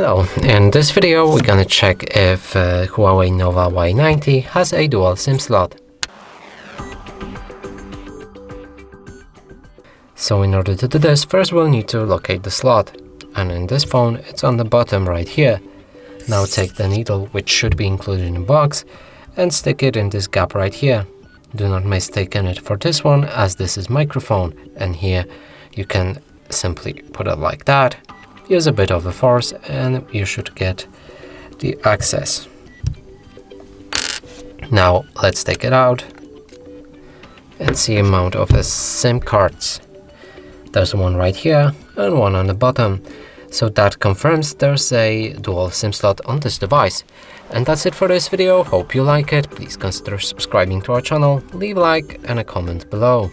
Hello, in this video we're gonna check if Huawei Nova Y90 has a dual SIM slot. So in order to do this, first we'll need to locate the slot, and in this phone it's on the bottom right here. Now take the needle, which should be included in the box, and stick it in this gap right here. Do not mistake it for this one, as this is microphone, and here you can simply put it like that. Use a bit of a force and you should get the access. Now let's take it out and see amount of the SIM cards. There's one right here and one on the bottom. So that confirms there's a dual SIM slot on this device. And that's it for this video. Hope you like it. Please consider subscribing to our channel, leave a like and a comment below.